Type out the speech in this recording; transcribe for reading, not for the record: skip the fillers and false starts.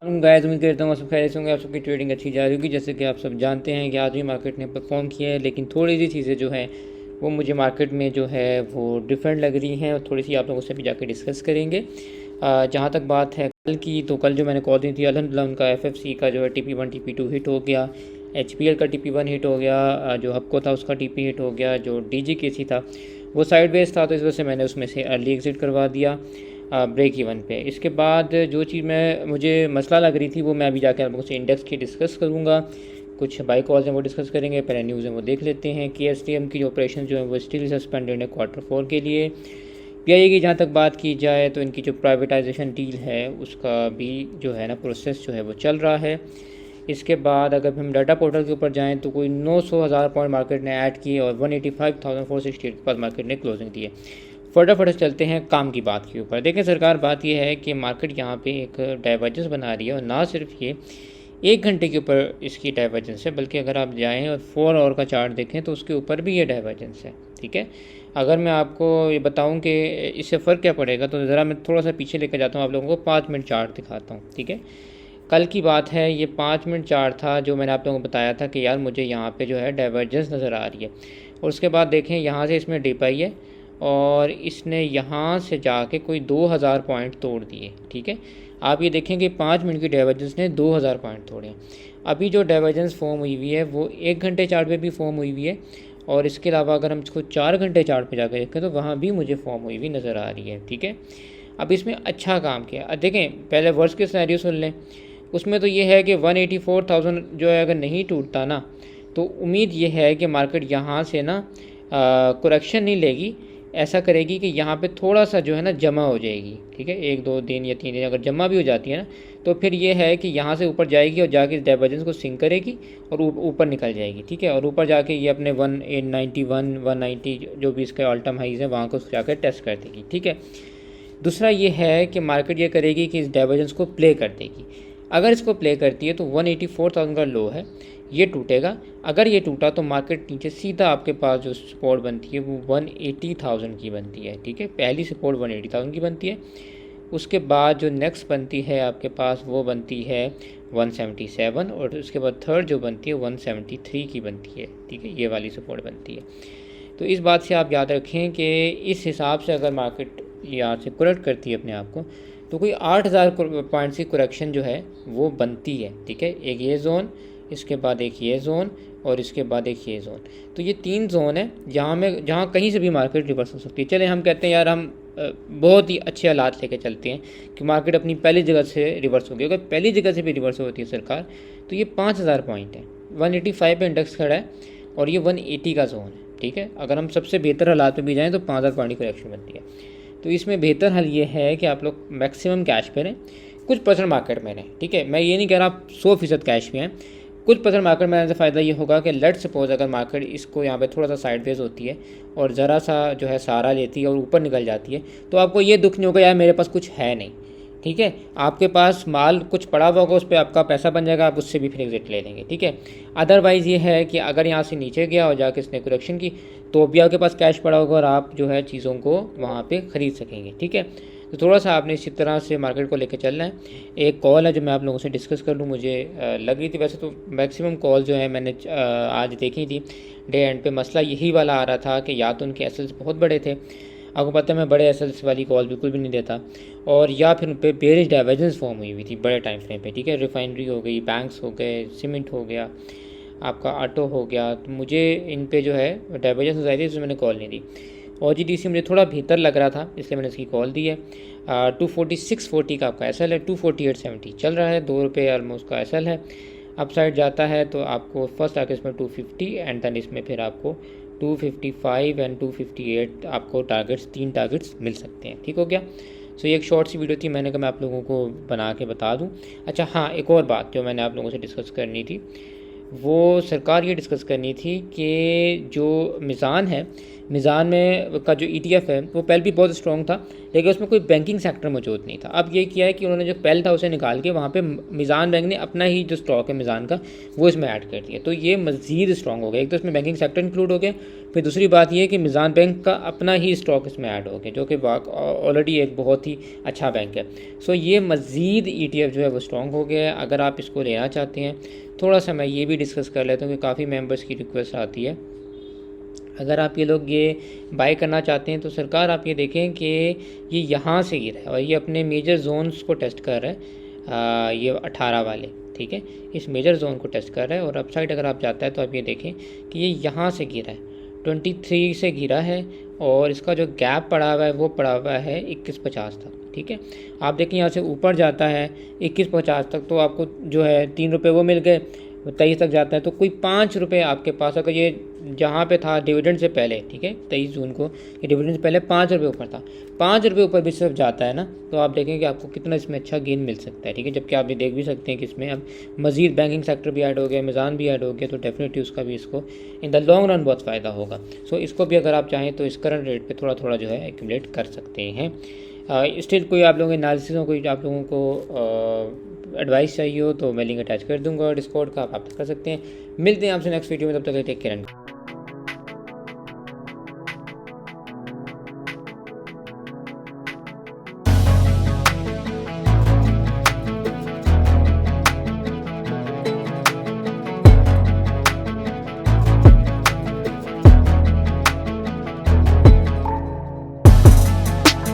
Guys, उम्मीद करता हूँ आप सब खैरियत से होंगे। आप सबकी ट्रेडिंग अच्छी जा रही होगी। जैसे कि आप सब जानते हैं कि आज भी मार्केट ने परफॉर्म किया है, लेकिन थोड़ी सी चीज़ें जो हैं वो मुझे मार्केट में जो है वो डिफरेंट लग रही हैं और थोड़ी सी आप लोगों से भी जाकर डिस्कस करेंगे। जहाँ तक बात है कल की, तो कल जो मैंने कॉल दी थी अल्हम्दुलिल्लाह उनका एफएफसी का जो है TP1 TP2 हिट हो गया, HPL का TP1 हिट हो गया, जो हपको था उसका TP हिट हो गया, जो DGKC था वो साइडवेज था, तो इस वजह से मैंने उसमें से अर्ली एग्जिट करवा दिया ब्रेक इवन पे। इसके बाद जो चीज़ मुझे मसला लग रही थी वो मैं अभी जाकर आप लोगों से इंडेक्स की डिस्कस करूँगा। कुछ बाई कॉल्स हैं वो डिस्कस करेंगे, पहले न्यूज़ हैं वो देख लेते हैं। KSTM की जो ऑपरेशन जो है वो स्टिल सस्पेंडेड है Q4 के लिए। PIA की जहाँ तक बात की जाए तो इनकी जो प्राइवेटाइजेशन डील है उसका भी जो है ना प्रोसेस जो है वो चल रहा है। इसके बाद अगर हम डाटा पोर्टल के ऊपर जाएँ तो कोई 900,000 पॉइंट मार्केट ने ऐड किए और 185,468 के पास मार्केट ने क्लोजिंग दी है। फटाफट चलते हैं काम की बात के ऊपर। देखें सरकार, बात यह है कि मार्केट यहाँ पे एक डाइवर्जेंस बना रही है, और ना सिर्फ ये 1 घंटे के ऊपर इसकी डाइवर्जेंस है, बल्कि अगर आप जाएं और 4 आवर का चार्ट देखें तो उसके ऊपर भी ये डाइवर्जेंस है। ठीक है, अगर मैं आपको ये बताऊं कि इससे फ़र्क क्या पड़ेगा तो ज़रा मैं थोड़ा सा पीछे लेकर जाता हूँ, आप लोगों को 5 मिनट चार्ट दिखाता हूँ। ठीक है, कल की बात है, ये 5 मिनट चार्ट था जो मैंने आप लोगों को बताया था कि यार मुझे यहाँ पे जो है डाइवर्जेंस नज़र आ रही है। और उसके बाद देखें यहाँ से इसमें डिप आई है और इसने यहाँ से जाके कोई 2000 पॉइंट तोड़ दिए। ठीक है, आप ये देखें कि 5 मिनट की डाइवर्जेंस ने 2000 पॉइंट तोड़े हैं। अभी जो डाइवर्जेंस फॉर्म हुई हुई है वो 1 घंटे चार्ट पे भी फॉर्म हुई हुई है, और इसके अलावा अगर हम इसको 4 घंटे चार्ट पे जाकर देखें तो वहाँ भी मुझे फॉर्म हुई हुई नज़र आ रही है। ठीक है, अब इसमें अच्छा काम किया। अब देखें, पहले वर्स्ट के सिनेरियो सुन लें। उसमें तो ये है कि 184,000 जो है अगर नहीं टूटता ना, तो उम्मीद ये है कि मार्केट यहाँ से ना करेक्शन नहीं लेगी, ऐसा करेगी कि यहाँ पे थोड़ा सा जो है ना जमा हो जाएगी। ठीक है, 1-2 दिन या 3 दिन अगर जमा भी हो जाती है ना, तो फिर ये है कि यहाँ से ऊपर जाएगी और जाके इस डाइवर्जेंस को सिंक करेगी और ऊपर निकल जाएगी। ठीक है, और ऊपर जाके ये अपने 191 190 जो भी इसके ऑल टाइम हाइज है वहाँ को जाकर टेस्ट कर देगी। ठीक है, दूसरा ये है कि मार्केट ये करेगी कि इस डाइवर्जेंस को प्ले कर देगी। अगर इसको प्ले करती है तो 184,000 का लो है, ये टूटेगा। अगर ये टूटा तो मार्केट नीचे सीधा आपके पास जो सपोर्ट बनती है वो 180,000 की बनती है। ठीक है, पहली सपोर्ट 180,000 की बनती है। उसके बाद जो नेक्स्ट बनती है आपके पास वो बनती है 177, और उसके बाद थर्ड जो बनती है 173 की बनती है। ठीक है, ये वाली सपोर्ट बनती है। तो इस बात से आप याद रखें कि इस हिसाब से अगर मार्केट यहाँ से करेक्ट करती है अपने आप को, तो कोई 8,000 पॉइंट्स की करेक्शन जो है वो बनती है। ठीक है, एक ये जोन, इसके बाद एक ये जोन, और इसके बाद एक ये जोन। तो ये 3 जोन है जहाँ कहीं से भी मार्केट रिवर्स हो सकती है। चले हम कहते हैं यार हम बहुत ही अच्छे हालात लेके चलते हैं कि मार्केट अपनी पहली जगह से रिवर्स होगी। अगर पहली जगह से भी रिवर्स होती है सरकार, तो ये 5,000 पॉइंट है। 185 पे इंडेक्स खड़ा है और ये 180 का जोन है। ठीक है, अगर हम सबसे बेहतर हालात में भी जाएँ तो 5,000 पॉइंट की करेक्शन बनती है। तो इसमें बेहतर हल ये है कि आप लोग मैक्सिमम कैश पे रहें, कुछ परसेंट मार्केट में रहें। ठीक है, मैं ये नहीं कह रहा आप 100% कैश में हैं, कुछ परसेंट मार्केट में रहने से फ़ायदा ये होगा कि लेट सपोज अगर मार्केट इसको यहाँ पे थोड़ा सा साइडवेज होती है और ज़रा सा जो है सहारा लेती है और ऊपर निकल जाती है, तो आपको ये दुख नहीं होगा यार मेरे पास कुछ है नहीं। ठीक है, आपके पास माल कुछ पड़ा हुआ होगा, उस पर आपका पैसा बन जाएगा, आप उससे भी फिर एग्जिट ले लेंगे। ठीक है, अदरवाइज़ ये है कि अगर यहाँ से नीचे गया और जाके इसने करेक्शन की, तो भी आपके पास कैश पड़ा होगा और आप जो है चीज़ों को वहाँ पे ख़रीद सकेंगे। ठीक है, तो थोड़ा सा आपने इसी तरह से मार्केट को लेकर चलना है। एक कॉल है जो मैं आप लोगों से डिस्कस कर लूँ, मुझे लग रही थी, वैसे तो मैक्सिमम कॉल जो है मैंने आज देखी थी डे एंड पे। मसला यही वाला आ रहा था कि या तो उनके एसेट्स बहुत बड़े थे, आपको पता है मैं बड़े एसेट्स वाली कॉल बिल्कुल भी नहीं देता, और या फिर उन पर बेरिश डाइवर्जेंस फॉर्म हुई हुई थी बड़े टाइम फ्रेम पे। ठीक है, रिफाइनरी हो गई, बैंक्स हो गए, सीमेंट हो गया, आपका ऑटो हो गया, तो मुझे इन पे जो है डाइवर्जेंस आई थी, इसमें मैंने कॉल नहीं दी। OGDC मुझे थोड़ा बेहतर लग रहा था, इसलिए मैंने इसकी कॉल दी है। 246.40 का आपका एसएल है, 248.70 चल रहा है, ₹2 ऑलमोस्ट का एसएल है। अपसाइड जाता है तो आपको फर्स्ट आके इसमें 250 एंड देन इसमें फिर आपको 255 एंड 258 आपको टारगेट्स 3 टारगेट्स मिल सकते हैं। ठीक हो गया। सो ये एक शॉर्ट सी वीडियो थी, मैंने कहा मैं आप लोगों को बना के बता दूं। अच्छा हाँ, एक और बात जो मैंने आप लोगों से डिस्कस करनी थी वो सरकार ये डिस्कस करनी थी कि जो मीज़ान है, मीज़ान में का जो ETF है वो पहले भी बहुत स्ट्रॉन्ग था, लेकिन उसमें कोई बैंकिंग सेक्टर मौजूद नहीं था। अब ये किया है कि उन्होंने जो पहले था उसे निकाल के वहाँ पे मीज़ान बैंक ने अपना ही जो स्टॉक है मीज़ान का वो इसमें ऐड कर दिया, तो ये मज़ीद स्ट्रॉन्ग हो गया। एक तो इसमें बैंकिंग सेक्टर इंक्लूड हो गया, फिर दूसरी बात ये कि मीज़ान बैंक का अपना ही स्टॉक इसमें ऐड हो गया, जो कि ऑलरेडी एक बहुत ही अच्छा बैंक है। सो ये मज़ीद ETF जो है वो स्ट्रॉन्ग हो गया है। अगर आप इसको लेना चाहते हैं, थोड़ा सा मैं ये भी डिस्कस कर लेता हूँ कि काफ़ी मेंबर्स की रिक्वेस्ट आती है। अगर आप ये लोग ये बाय करना चाहते हैं तो सरकार आप ये देखें कि ये यहाँ से गिरा है और ये अपने मेजर जोन्स को टेस्ट कर रहा है, ये 18 वाले, ठीक है, इस मेजर जोन को टेस्ट कर रहा है। और अपसाइड अगर आप जाता है तो आप ये देखें कि ये यहाँ से गिरा है, 23 से गिरा है और इसका जो गैप पड़ा हुआ है वो पड़ा हुआ है 21.50 तक, ठीक है। आप देखें यहाँ से ऊपर जाता है 21.50 तक, तो आपको जो है 3 रुपये वो मिल गए, 23 तक जाता है तो कोई 5 रुपये आपके पास, अगर ये जहाँ पे था डिविडेंड से पहले, ठीक है, 23 जून को ये डिविडेंड से पहले 5 रुपये ऊपर था, 5 रुपये ऊपर भी सिर्फ जाता है ना, तो आप देखें कि आपको कितना इसमें अच्छा गेन मिल सकता है, ठीक है। जबकि आप ये देख भी सकते हैं कि इसमें अब मज़ीद बैंकिंग सेक्टर भी ऐड हो गया, मीज़ान भी ऐड हो गया, तो डेफिनेटली उसका भी इसको इन द लॉन्ग रन बहुत फ़ायदा होगा। सो इसको भी अगर आप चाहें तो इस करंट रेट पर थोड़ा थोड़ा जो है एक्यूमुलेट कर सकते हैं। स्टिल कोई आप लोगों के एनालिसिस हो, कोई आप लोगों को एडवाइस चाहिए हो तो मैं लिंक अटैच कर दूंगा डिस्कॉर्ड का, आप कर सकते हैं। मिलते हैं आपसे नेक्स्ट वीडियो में, तब तक टेक केयर।